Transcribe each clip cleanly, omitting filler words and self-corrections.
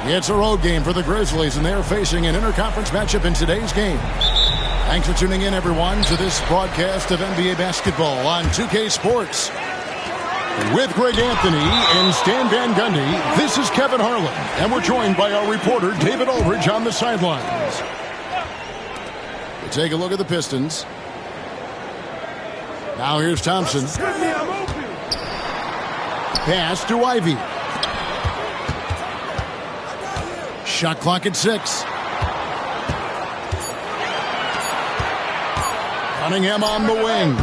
It's a road game for the Grizzlies, and they're facing an interconference matchup in today's game. Thanks for tuning in, everyone, to this broadcast of NBA basketball on 2K Sports. With Greg Anthony and Stan Van Gundy, this is Kevin Harlan, and we're joined by our reporter, David Aldridge, on the sidelines. We'll take a look at the Pistons. Now here's Thompson. Pass to Ivy. Shot clock at 6. Cunningham on the wing.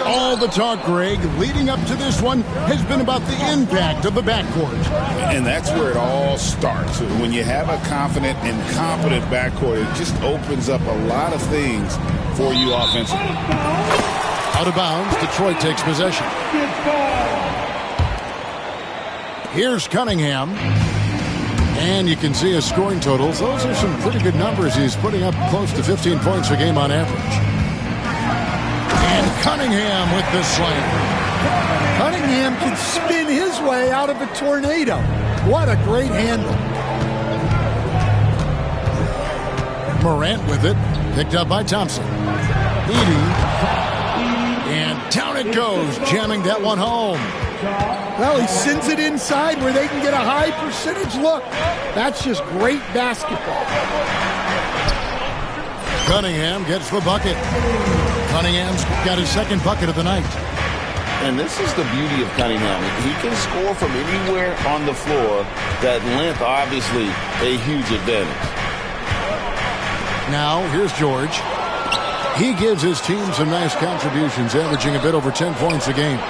All the talk, Greg, leading up to this one has been about the impact of the backcourt. And that's where it all starts. When you have a confident and competent backcourt, it just opens up a lot of things for you offensively. Out of bounds, Detroit takes possession. Here's Cunningham. And you can see his scoring totals. Those are some pretty good numbers. He's putting up close to 15 points a game on average. And Cunningham with the slam. Cunningham can spin his way out of a tornado. What a great handle. Morant with it. Picked up by Thompson. Edey. And down it goes, jamming that one home. Well, he sends it inside where they can get a high percentage look. That's just great basketball. Cunningham gets the bucket. Cunningham's got his second bucket of the night. And this is the beauty of Cunningham. He can score from anywhere on the floor. That length, obviously, a huge advantage. Now, here's George. He gives his team some nice contributions, averaging a bit over 10 points a game.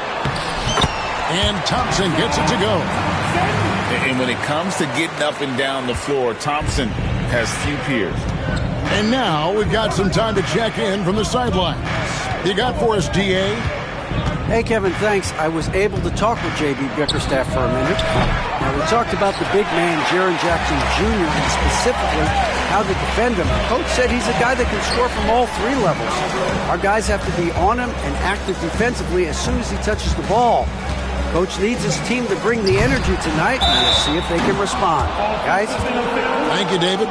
And Thompson gets it to go. And when it comes to getting up and down the floor, Thompson has few peers. And now we've got some time to check in from the sidelines. You got for us, D.A.? Hey, Kevin, thanks. I was able to talk with J.B. Bickerstaff for a minute. Now, we talked about the big man, Jaren Jackson Jr., and specifically how to defend him. Coach said he's a guy that can score from all three levels. Our guys have to be on him and active defensively as soon as he touches the ball. Coach needs his team to bring the energy tonight, and we'll see if they can respond. Guys? Thank you, David.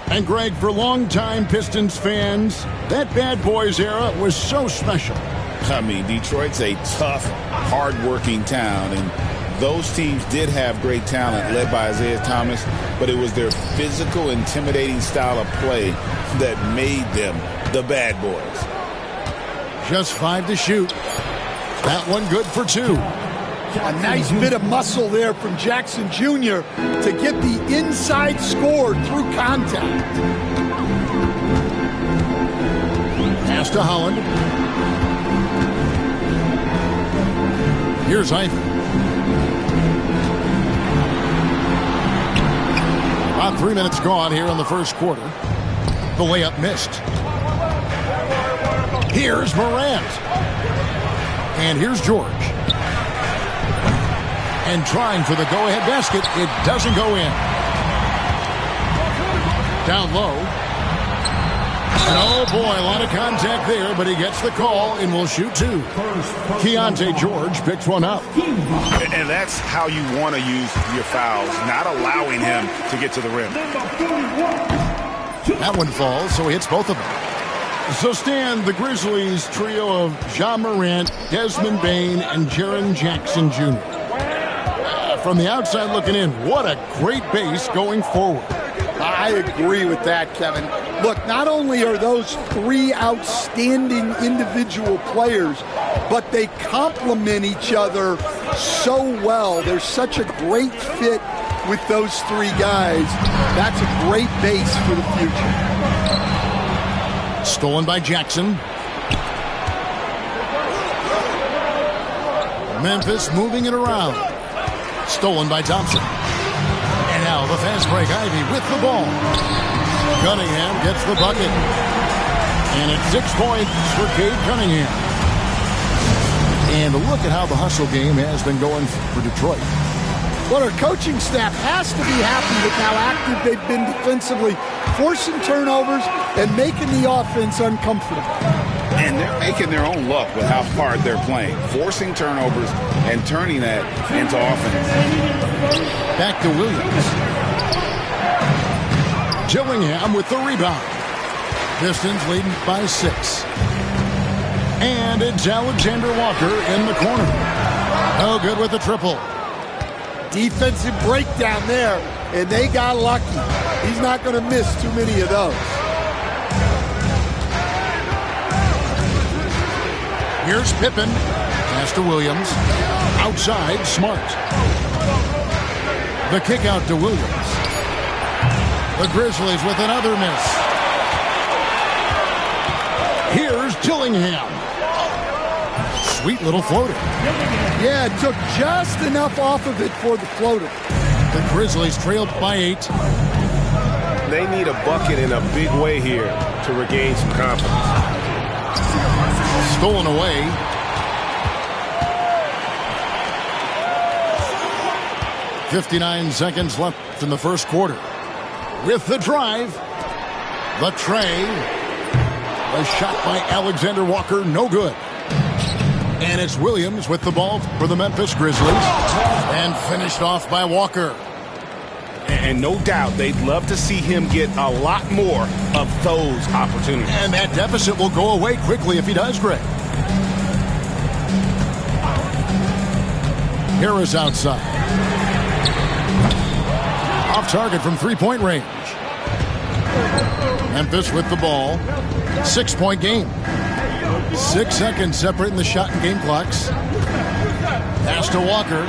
And Greg, for longtime Pistons fans, that Bad Boys era was so special. I mean, Detroit's a tough, hard-working town, and those teams did have great talent led by Isaiah Thomas, but it was their physical, intimidating style of play that made them the Bad Boys. Just 5 to shoot. That one good for 2. A nice bit of muscle there from Jackson Jr. to get the inside score through contact. Pass to Holland. Here's Ivy. About 3 minutes gone here in the first quarter. The layup missed. Here's Morant. And here's George. And trying for the go-ahead basket. It doesn't go in. Down low. And oh boy, a lot of contact there, but he gets the call and will shoot 2. Keontae George picks one up. And that's how you want to use your fouls, not allowing him to get to the rim. That one falls, so he hits both of them. So, Stan, the Grizzlies trio of Ja Morant, Desmond Bane, and Jaren Jackson Jr. From the outside looking in, what a great base going forward. I agree with that, Kevin. Look, not only are those 3 outstanding individual players, but they complement each other so well. There's such a great fit with those 3 guys. That's a great base for the future. Stolen by Jackson. Memphis moving it around. Stolen by Thompson. And now the fast break, Ivy with the ball. Cunningham gets the bucket. And it's 6 points for Cade Cunningham. And look at how the hustle game has been going for Detroit. Well, our coaching staff has to be happy with how active they've been defensively, forcing turnovers and making the offense uncomfortable. And they're making their own luck with how hard they're playing, forcing turnovers and turning that into offense. Back to Williams. Gillingham with the rebound. Pistons leading by 6. And it's Alexander Walker in the corner. No good with the triple. Defensive breakdown there, and they got lucky. He's not going to miss too many of those. Here's Pippen. Pass to Williams. Outside, Smart. The kick out to Williams. The Grizzlies with another miss. Here's Gillingham. Sweet little floater. Yeah, it took just enough off of it for the floater. The Grizzlies trailed by 8. They need a bucket in a big way here to regain some confidence. Stolen away. .59 seconds left in the first quarter. With the drive, the tray, a shot by Alexander Walker, no good. And it's Williams with the ball for the Memphis Grizzlies, and finished off by Walker. And no doubt they'd love to see him get a lot more of those opportunities. And that deficit will go away quickly if he does, Greg. Harris outside. Off target from three-point range. Memphis with the ball. 6-point game. 6 seconds separating the shot and game clocks. Pass to Walker.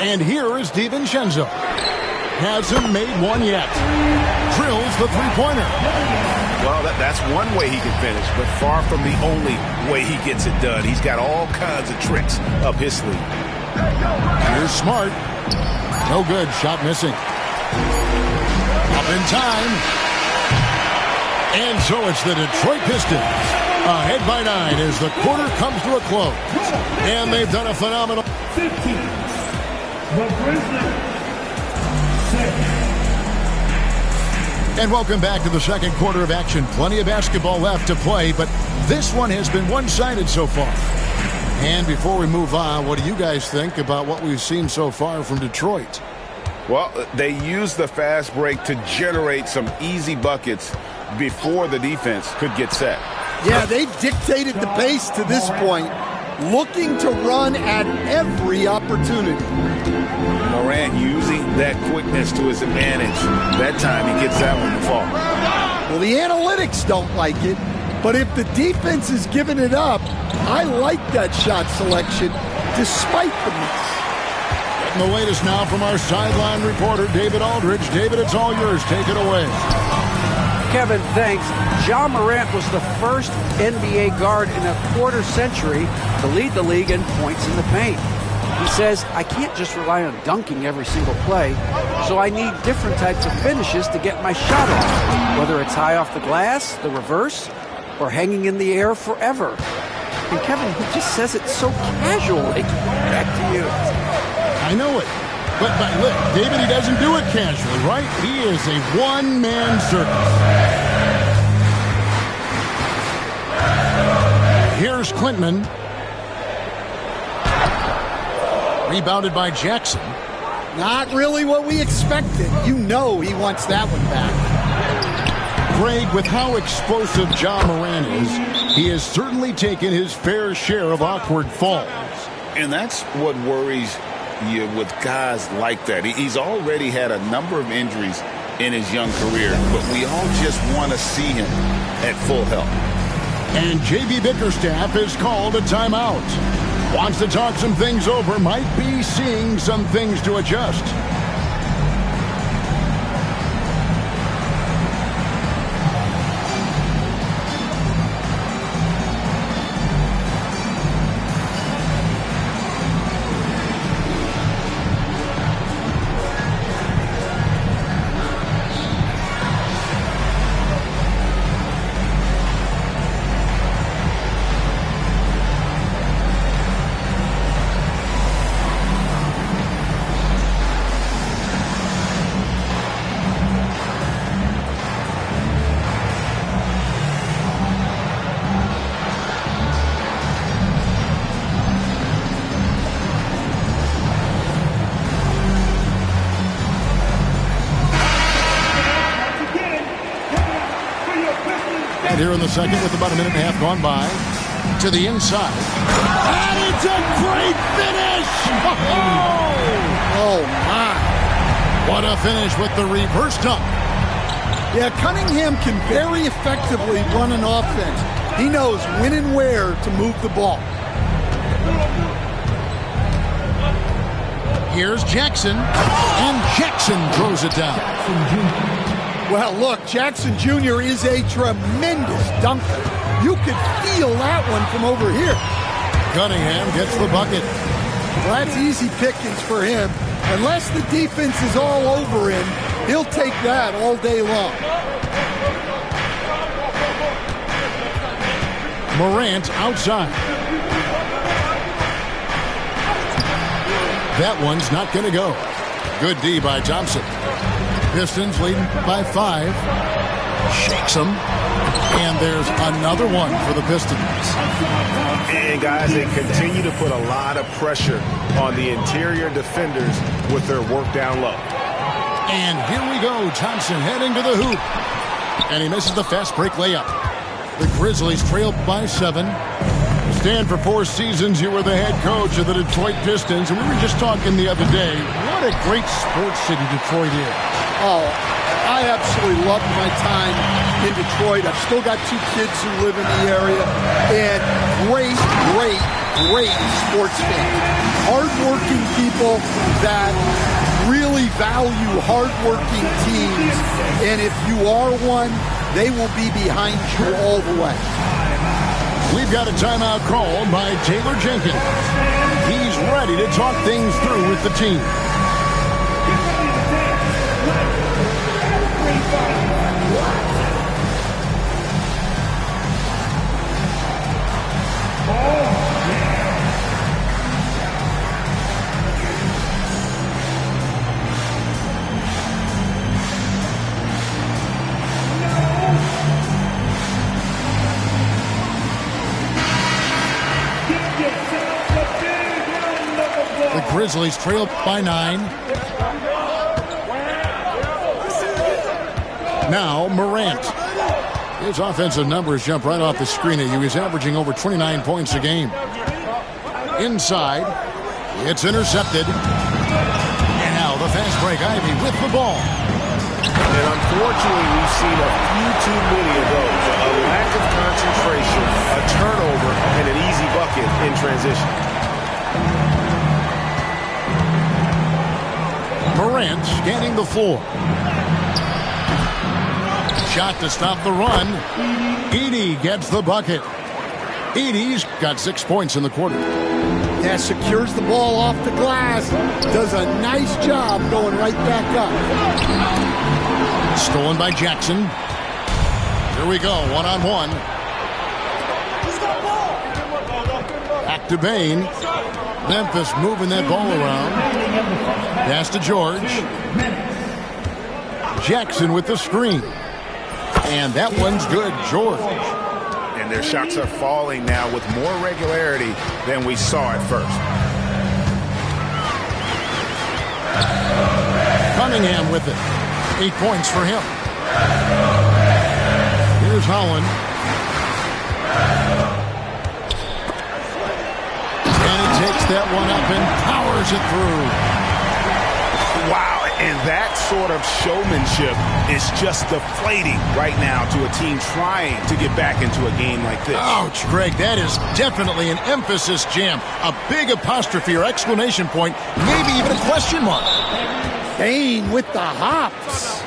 And here is DiVincenzo. Hasn't made one yet. Drills the three-pointer. Well, that's one way he can finish, but far from the only way he gets it done. He's got all kinds of tricks up his sleeve. Here's Smart. No good. Shot missing. Up in time. And so it's the Detroit Pistons ahead by 9 as the quarter comes to a close. And they've done a phenomenal... 15. The Grizzlies. 6. And welcome back to the second quarter of action. Plenty of basketball left to play, but this one has been one-sided so far. And before we move on, what do you guys think about what we've seen so far from Detroit? Well, they used the fast break to generate some easy buckets before the defense could get set. Yeah, they've dictated the pace to this point, looking to run at every opportunity. Morant using that quickness to his advantage. That time he gets that one to fall. Well, the analytics don't like it, but if the defense is giving it up, I like that shot selection despite the miss. Getting the latest now from our sideline reporter, David Aldridge. David, it's all yours. Take it away. Kevin, thanks. Ja Morant was the first NBA guard in a quarter century to lead the league in points in the paint. He says, I can't just rely on dunking every single play, so I need different types of finishes to get my shot off, whether it's high off the glass, the reverse, or hanging in the air forever. And Kevin, he just says it so casually. Back to you. I know it. But look, David, he doesn't do it casually, right? He is a one-man circus. Here's Klintman. Rebounded by Jackson. Not really what we expected. You know he wants that one back. Greg, with how explosive Ja Morant is, he has certainly taken his fair share of awkward falls. And that's what worries you with guys like that. He's already had a number of injuries in his young career, but we all just want to see him at full health. And J.B. Bickerstaff has called a timeout. Wants to talk some things over, might be seeing some things to adjust. here in the second with about a minute and a half gone by. To the inside. And it's a great finish! Oh, my. What a finish with the reverse dunk. Yeah, Cunningham can very effectively run an offense. He knows when and where to move the ball. Here's Jackson, and Jackson throws it down. Well, look, Jackson Jr. is a tremendous dunker. You could feel that one from over here. Cunningham gets the bucket. Well, that's easy pickings for him. Unless the defense is all over him, he'll take that all day long. Morant outside. That one's not going to go. Good D by Thompson. Pistons leading by 5. Shakes them. And there's another one for the Pistons. And, guys, they continue to put a lot of pressure on the interior defenders with their work down low. And here we go. Thompson heading to the hoop. And he misses the fast break layup. The Grizzlies trail by 7. Stan, for 4 seasons, you were the head coach of the Detroit Pistons. And we were just talking the other day, what a great sports city Detroit is. Oh, I absolutely loved my time in Detroit. I've still got 2 kids who live in the area. And great sports fans. Hard-working people that really value hard-working teams. And if you are one, they will be behind you all the way. We've got a timeout called by Taylor Jenkins. He's ready to talk things through with the team. The Grizzlies trail by 9. Now Morant. His offensive numbers jump right off the screen at you. He's averaging over 29 points a game. Inside. It's intercepted. And now the fast break. Ivy with the ball. And unfortunately, we've seen a few too many of those. A lack of concentration, a turnover, and an easy bucket in transition. Morant scanning the floor. Shot to stop the run. Edey gets the bucket. Edey's got 6 points in the quarter. Yeah, secures the ball off the glass. Does a nice job going right back up. Stolen by Jackson. Here we go, one-on-one. Back to Bane. Memphis moving that ball around. Pass to George. Jackson with the screen. And that one's good, George. And their shots are falling now with more regularity than we saw at first. Cunningham with it. 8 points for him. Here's Holland. And he takes that one up and powers it through. Wow, and that sort of showmanship is just deflating right now to a team trying to get back into a game like this. Ouch, Greg, that is definitely an emphasis jam. A big apostrophe or exclamation point, maybe even a question mark. Bane with the hops.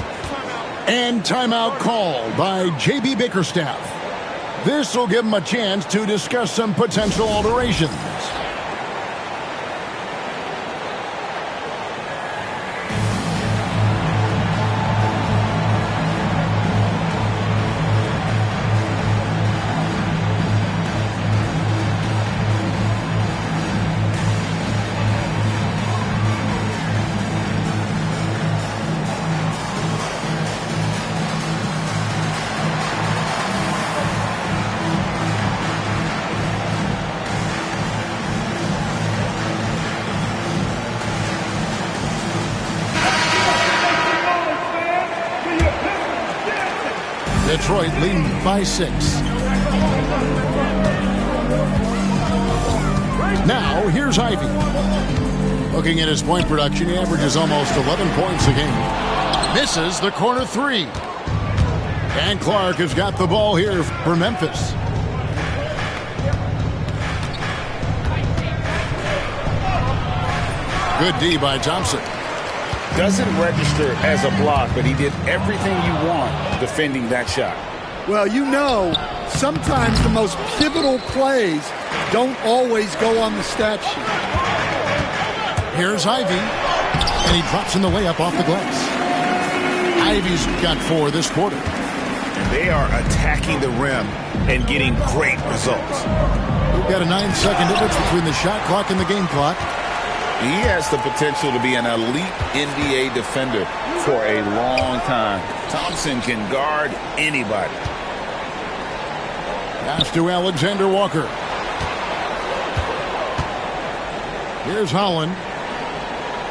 And timeout called by J.B. Bickerstaff. This will give him a chance to discuss some potential alterations. Detroit leading by 6. Now, here's Ivey. Looking at his point production, he averages almost 11 points a game. Misses the corner 3. And Clark has got the ball here for Memphis. Good D by Thompson. Doesn't register as a block, but he did everything you want defending that shot. Well, you know, sometimes the most pivotal plays don't always go on the stat sheet. Here's Ivey, and he drops in the layup off the glass. Ivey's got 4 this quarter. And they are attacking the rim and getting great results. We've got a 9-second difference between the shot clock and the game clock. He has the potential to be an elite NBA defender for a long time. Thompson can guard anybody. Pass to Alexander Walker. Here's Holland.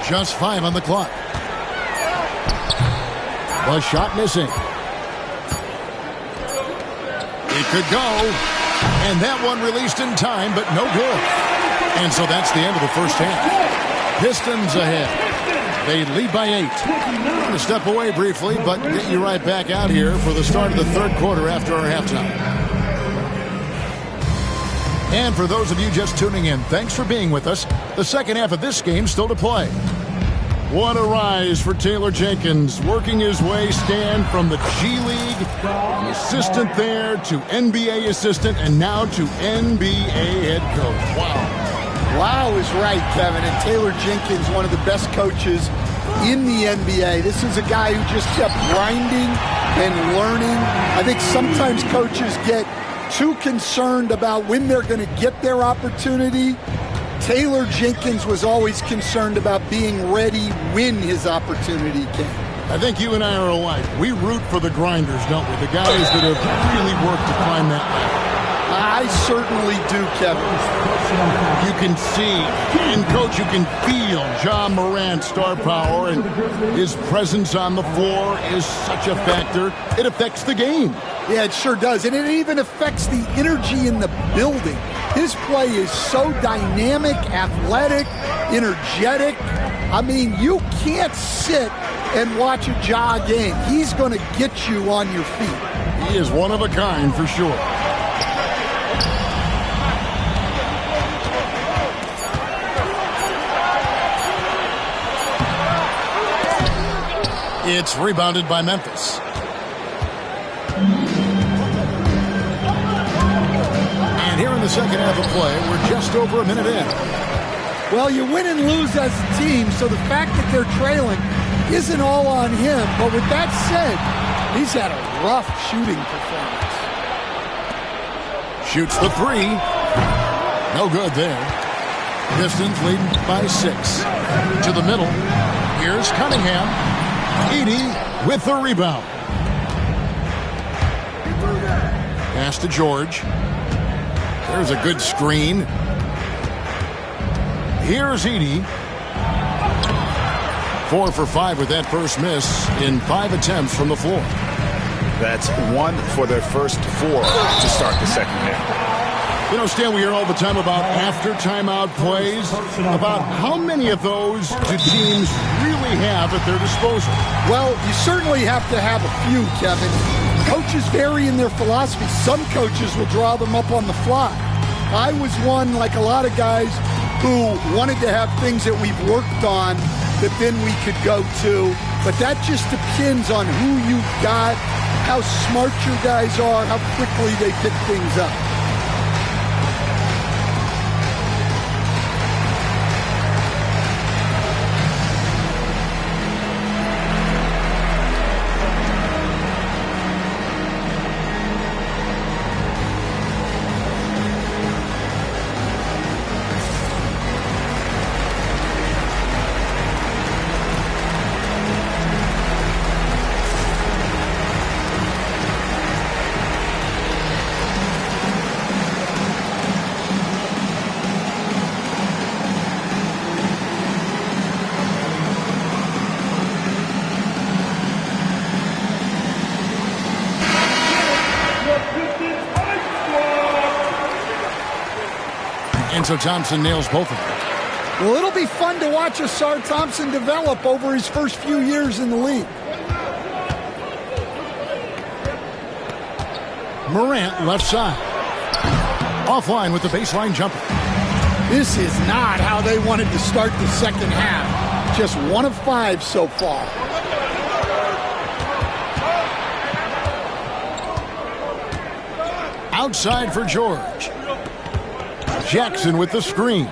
Just 5 on the clock. The shot missing. It could go. And that one released in time, but no good. And so that's the end of the first half. Pistons ahead. They lead by 8. I'm going to step away briefly, but get you right back out here for the start of the third quarter after our halftime. And for those of you just tuning in, thanks for being with us. The second half of this game still to play. What a rise for Taylor Jenkins, working his way, Stan, from the G League, an assistant there to NBA assistant, and now to NBA head coach. Wow. Wow is right, Kevin. And Taylor Jenkins, one of the best coaches in the NBA. This is a guy who just kept grinding and learning. I think sometimes coaches get too concerned about when they're going to get their opportunity. Taylor Jenkins was always concerned about being ready when his opportunity came. I think you and I are alike. We root for the grinders, don't we? The guys that have really worked to climb that ladder. I certainly do, Kevin. You can see, and coach, you can feel John Morant's star power, and his presence on the floor is such a factor. It affects the game. Yeah, it sure does. And it even affects the energy in the building. His play is so dynamic, athletic, energetic. I mean, you can't sit and watch a Ja game. He's going to get you on your feet. He is one of a kind for sure. It's rebounded by Memphis. And here in the second half of play, we're just over a minute in. Well, you win and lose as a team, so the fact that they're trailing isn't all on him. But with that said, he's had a rough shooting performance. Shoots the 3. No good there. Pistons leading by 6. To the middle. Here's Cunningham. Edey with the rebound. Pass to George. There's a good screen. Here's Edey. 4 for 5 with that first miss in 5 attempts from the floor. That's 1 for their first 4 to start the second half. You know, Stan, we hear all the time about after timeout plays, about how many of those do teams really have at their disposal? Well, you certainly have to have a few, Kevin. Coaches vary in their philosophy. Some coaches will draw them up on the fly. I was one, like a lot of guys, who wanted to have things that we've worked on that then we could go to. But that just depends on who you've got, how smart your guys are, how quickly they pick things up. And so Thompson nails both of them. Well, it'll be fun to watch Ausar Thompson develop over his first few years in the league. Morant, left side. Offline with the baseline jumper. This is not how they wanted to start the second half. Just 1 of 5 so far. Outside for George. Jackson with the screen.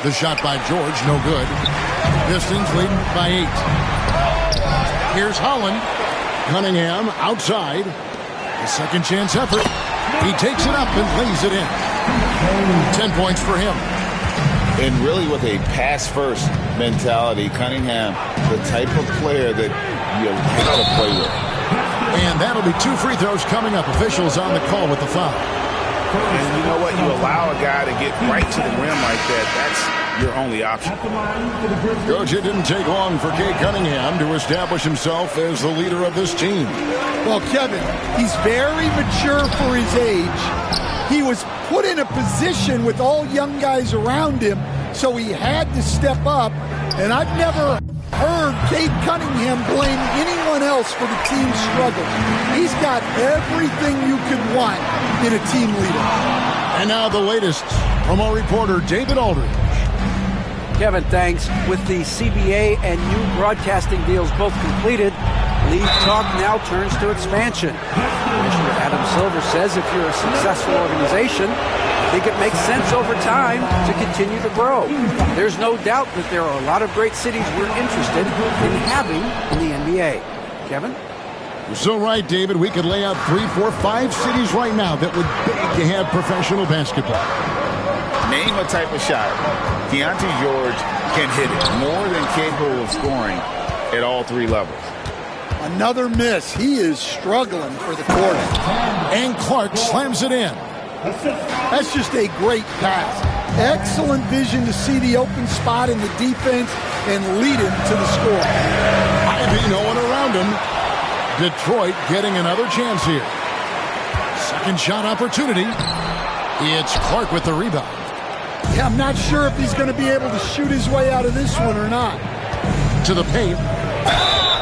The shot by George, no good. Pistons leading by 8. Here's Holland. Cunningham outside. A second chance effort. He takes it up and lays it in. 10 points for him. And really with a pass-first mentality, Cunningham, the type of player that you have to play with. And that'll be 2 free throws coming up. Officials on the call with the foul. And you know what? You allow a guy to get right to the rim like that. That's your only option. Coach, it didn't take long for Cade Cunningham to establish himself as the leader of this team. Well, Kevin, he's very mature for his age. He was put in a position with all young guys around him, so he had to step up. And I've never heard Cade Cunningham blame anyone else for the team's struggle. He's got everything you could want in a team leader. And now the latest from our reporter, David Aldridge. Kevin, thanks. With the CBA and new broadcasting deals both completed, league talk now turns to expansion. Commissioner Adam Silver says if you're a successful organization, I think it makes sense over time to continue to grow. There's no doubt that there are a lot of great cities we're interested in having in the NBA. Kevin? You're so right, David. We could lay out 3, 4, 5 cities right now that would beg to have professional basketball. Name a type of shot. Keontae George can hit it, more than capable of scoring at all 3 levels. Another miss. He is struggling for the quarter. And Clark slams it in. That's just a great pass. Excellent vision to see the open spot in the defense and lead him to the score. Ivy, no one around him. Detroit getting another chance here. Second shot opportunity. It's Clark with the rebound. Yeah, I'm not sure if he's going to be able to shoot his way out of this one or not. To the paint.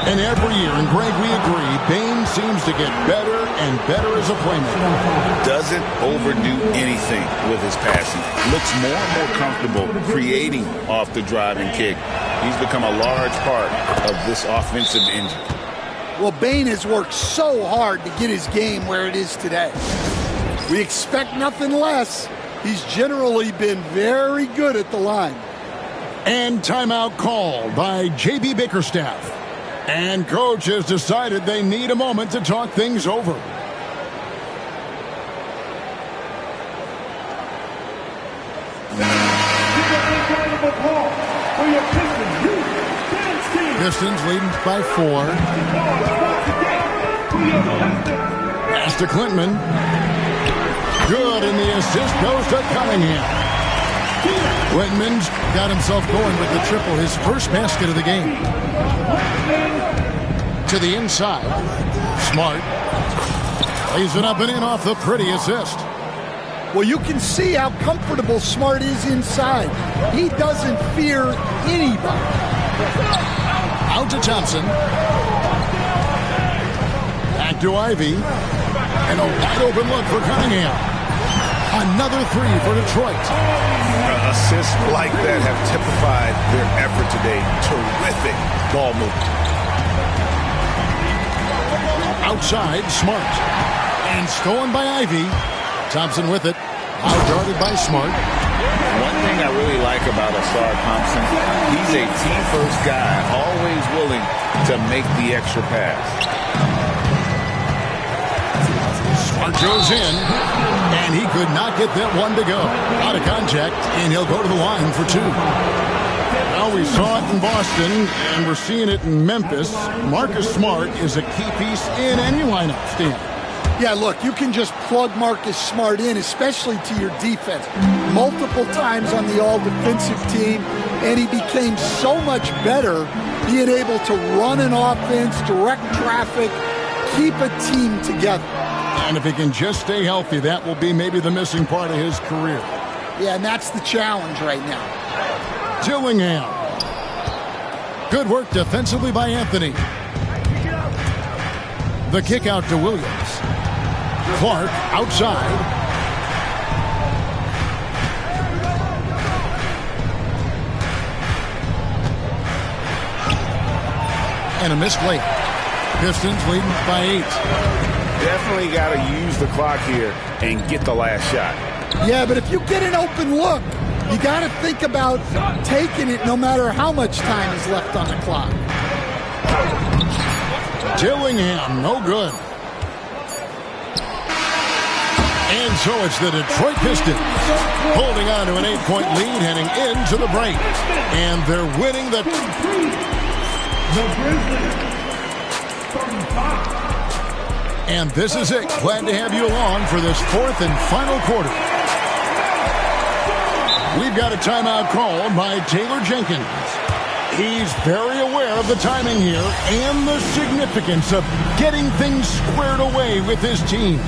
And every year, and Greg, we agree, Bane seems to get better and better as a playmaker. Doesn't overdo anything with his passing. Looks more and more comfortable creating off the driving kick. He's become a large part of this offensive engine. Well, Bane has worked so hard to get his game where it is today. We expect nothing less. He's generally been very good at the line. And timeout called by J.B. Bickerstaff. And Coach has decided they need a moment to talk things over. Pistons leading by 4. Pass to Clinton. Good, and the assist goes to Cunningham. Whitman's got himself going with the triple, his first basket of the game. To the inside. Smart. Lays it up and in off the pretty assist. Well, you can see how comfortable Smart is inside. He doesn't fear anybody. Out to Thompson. Back to Ivy. And a wide open look for Cunningham. Another 3 for Detroit. Assists like that have typified their effort today. Terrific ball movement. Outside, Smart. And stolen by Ivy. Thompson with it. Out-guarded by Smart. One thing I really like about Ausar Thompson, he's a team-first guy, always willing to make the extra pass. Smart goes in, and he could not get that one to go. Out of contact, and he'll go to the line for 2. Well, we saw it in Boston, and we're seeing it in Memphis. Marcus Smart is a key piece in any lineup, Stan. Yeah, look, you can just plug Marcus Smart in, especially to your defense. Multiple times on the all-defensive team, and he became so much better being able to run an offense, direct traffic, keep a team together. And if he can just stay healthy, that will be maybe the missing part of his career. Yeah, and that's the challenge right now. Dillingham. Good work defensively by Anthony. The kick out to Williams. Clark outside. And a misplay. Pistons leading by 8. Definitely got to use the clock here and get the last shot. Yeah, but if you get an open look, you got to think about taking it no matter how much time is left on the clock. Dillingham, no good. And so it's the Detroit Pistons holding on to an 8-point lead heading into the break. And they're winning the And this is it. Glad to have you along for this fourth and final quarter. We've got a timeout called by Taylor Jenkins. He's very aware of the timing here and the significance of getting things squared away with his team.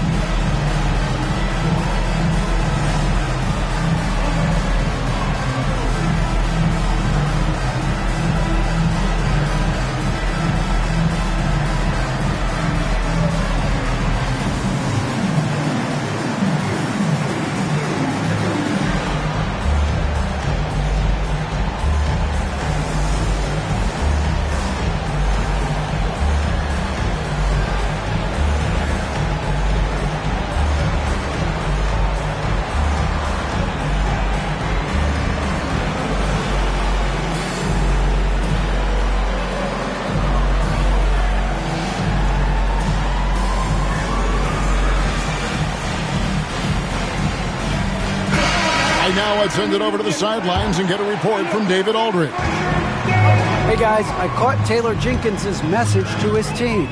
Now let's send it over to the sidelines and get a report from David Aldridge. Hey guys, I caught Taylor Jenkins' message to his team.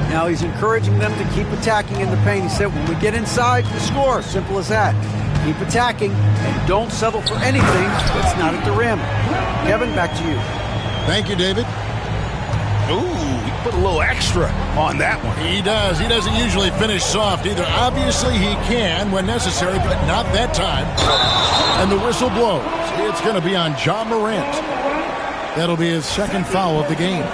Now he's encouraging them to keep attacking in the paint. He said, when we get inside, we score. Simple as that. Keep attacking and don't settle for anything that's not at the rim. Kevin, back to you. Thank you, David. Ooh, he put a little extra on that one. He does. He doesn't usually finish soft either. Obviously, he can when necessary, but not that time. And the whistle blows. It's going to be on Ja Morant. That'll be his second foul of the game.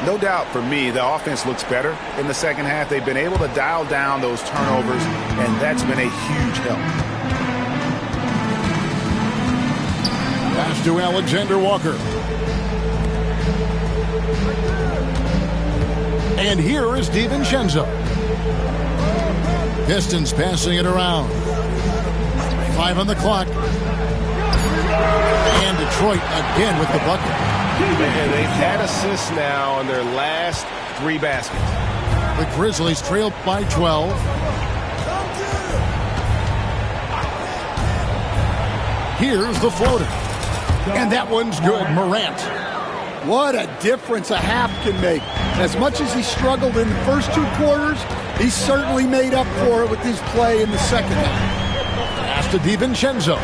No doubt for me, the offense looks better in the second half. They've been able to dial down those turnovers, and that's been a huge help. Pass to Alexander Walker. And here is DiVincenzo. Pistons passing it around. 5 on the clock. And Detroit again with the bucket. And they've had assists now on their last 3 baskets. The Grizzlies trail by 12. Here's the floater. And that one's good. Morant. What a difference a half can make. As much as he struggled in the first 2 quarters, he certainly made up for it with his play in the second half. Pass to DiVincenzo.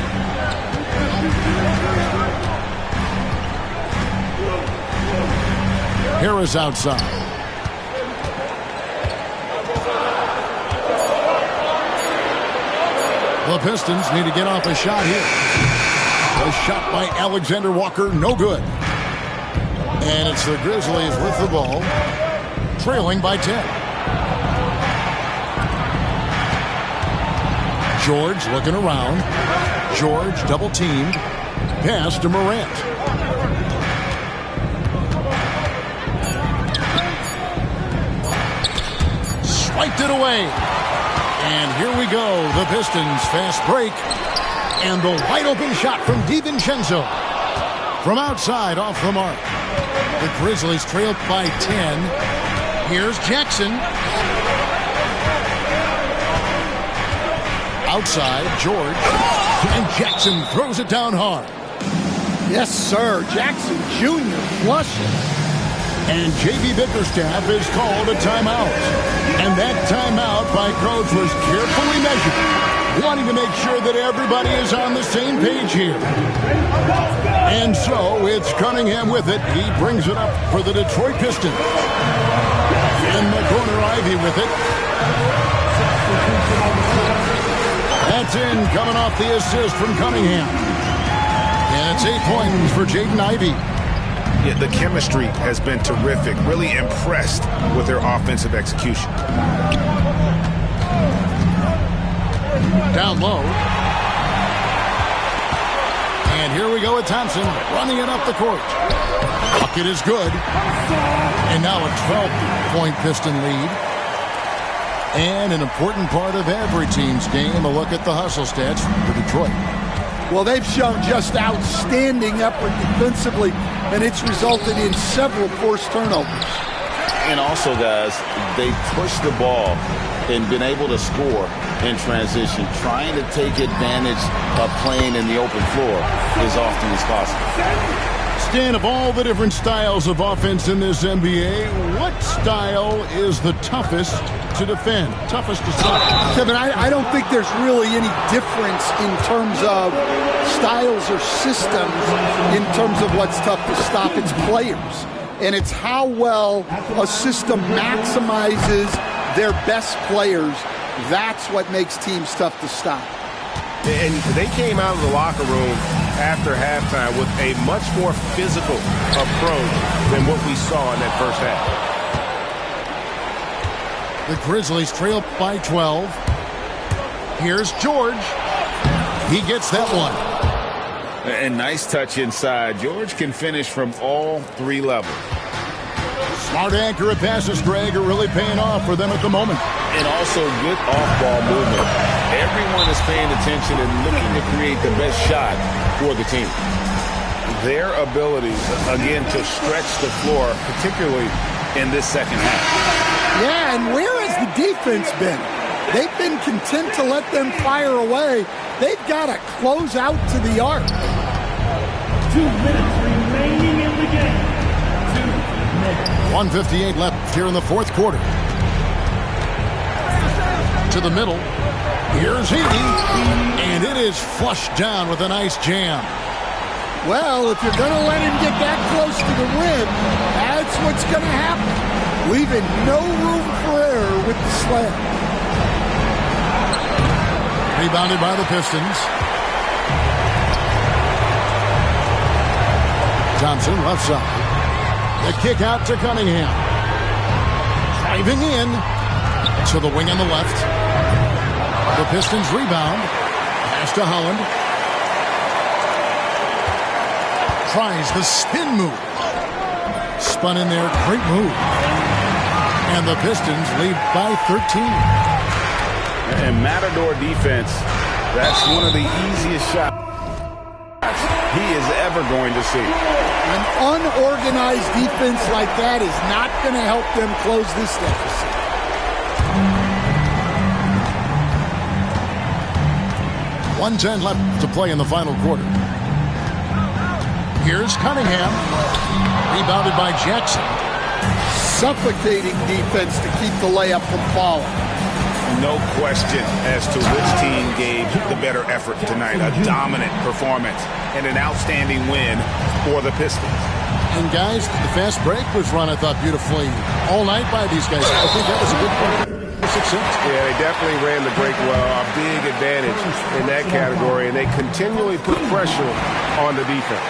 Harris outside. The Pistons need to get off a shot here. A shot by Alexander Walker, no good. And it's the Grizzlies with the ball, trailing by 10. George looking around. George double teamed. Pass to Morant. Swiped it away. And here we go. The Pistons fast break. And the wide open shot from DiVincenzo. From outside off the mark. The Grizzlies trailed by 10. Here's Jackson. Outside, George. And Jackson throws it down hard. Yes, sir. Jackson Jr. flushes. And J.B. Bickerstaff is called a timeout. And that timeout by Coach was carefully measured, wanting to make sure that everybody is on the same page here. And so it's Cunningham with it. He brings it up for the Detroit Pistons. In the corner, Ivy with it. That's in, coming off the assist from Cunningham. And it's 8 points for Jaden Ivey. Yeah, the chemistry has been terrific. Really impressed with their offensive execution. Down low. And here we go with Thompson running it up the court. Bucket is good. And now a 12-point Piston lead. And an important part of every team's game, a look at the hustle stats for Detroit. Well, they've shown just outstanding effort defensively, and it's resulted in several forced turnovers. And also, guys, they pushed the ball and been able to score in transition, trying to take advantage of playing in the open floor as often as possible. Stan, of all the different styles of offense in this NBA, what style is the toughest to defend, toughest to stop? Kevin, I don't think there's really any difference in terms of styles or systems in terms of what's tough to stop. It's players, and it's how well a system maximizes their best players. That's what makes teams tough to stop. And they came out of the locker room after halftime with a much more physical approach than what we saw in that first half. The Grizzlies trail by 12. Here's George. He gets that one. And nice touch inside. George can finish from all 3 levels. Smart, accurate passes, Greg, are really paying off for them at the moment. And also good off-ball movement. Everyone is paying attention and looking to create the best shot for the team. Their ability, again, to stretch the floor, particularly in this second half. Yeah, and where has the defense been? They've been content to let them fire away. They've got to close out to the arc. 2 minutes remaining in the game. 1:58 left here in the fourth quarter. To the middle. Here's Healy. And it is flushed down with a nice jam. Well, if you're going to let him get that close to the rim, that's what's going to happen. Leaving no room for error with the slam. Rebounded by the Pistons. Thompson left side. The kick out to Cunningham. Driving in to the wing on the left. The Pistons rebound. Pass to Holland. Tries the spin move. Spun in there. Great move. And the Pistons lead by 13. And Matador defense, that's one of the easiest shots he is ever going to see. An unorganized defense like that is not going to help them close this deficit. .110 left to play in the final quarter. Here's Cunningham. Rebounded by Jackson. Suffocating defense to keep the layup from falling. No question as to which team gave the better effort tonight. A dominant performance and an outstanding win for the Pistons. And guys, the fast break was run, I thought, beautifully all night by these guys. I think that was a good point for success. Yeah, they definitely ran the break well. A big advantage in that category, and they continually put pressure on the defense.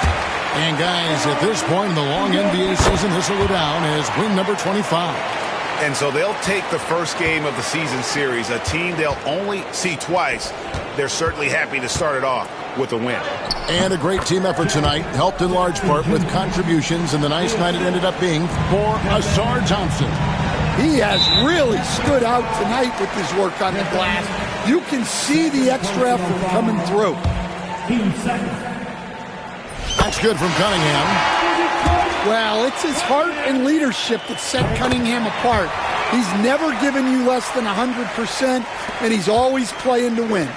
And guys, at this point in the long NBA season, this will go down as win number 25. And so they'll take the first game of the season series, a team they'll only see twice. They're certainly happy to start it off with a win. And a great team effort tonight, helped in large part with contributions, and the nice night it ended up being for Ausar Thompson. He has really stood out tonight with his work on the glass. You can see the extra effort coming through. That's good from Cunningham. Well, it's his heart and leadership that set Cunningham apart. He's never given you less than 100%, and he's always playing to win.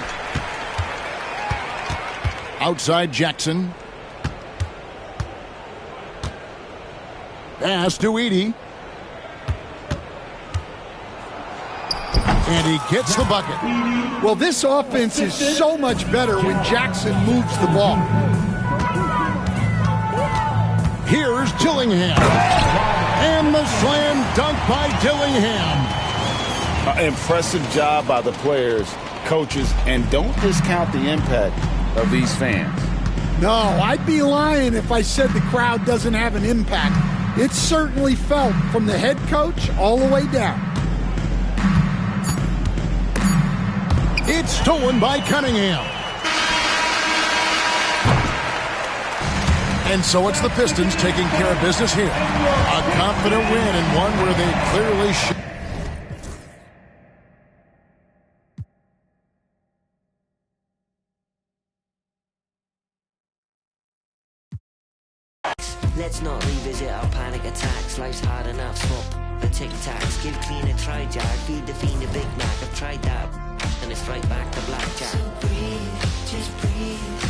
Outside Jackson. Pass to Edey. And he gets the bucket. Well, this offense is so much better when Jackson moves the ball. Here's Dillingham. And the slam dunk by Dillingham. Impressive job by the players, coaches, and don't discount the impact of these fans. No, I'd be lying if I said the crowd doesn't have an impact. It's certainly felt from the head coach all the way down. It's stolen by Cunningham. And so it's the Pistons taking care of business here. A confident win and one where they clearly should. Let's not revisit our panic attacks. Life's hard enough, swap the tic-tacs. Give clean a try, Jack. Feed the fiend a Big Mac. I've tried that, and it's right back to blackjack. So breathe, just breathe.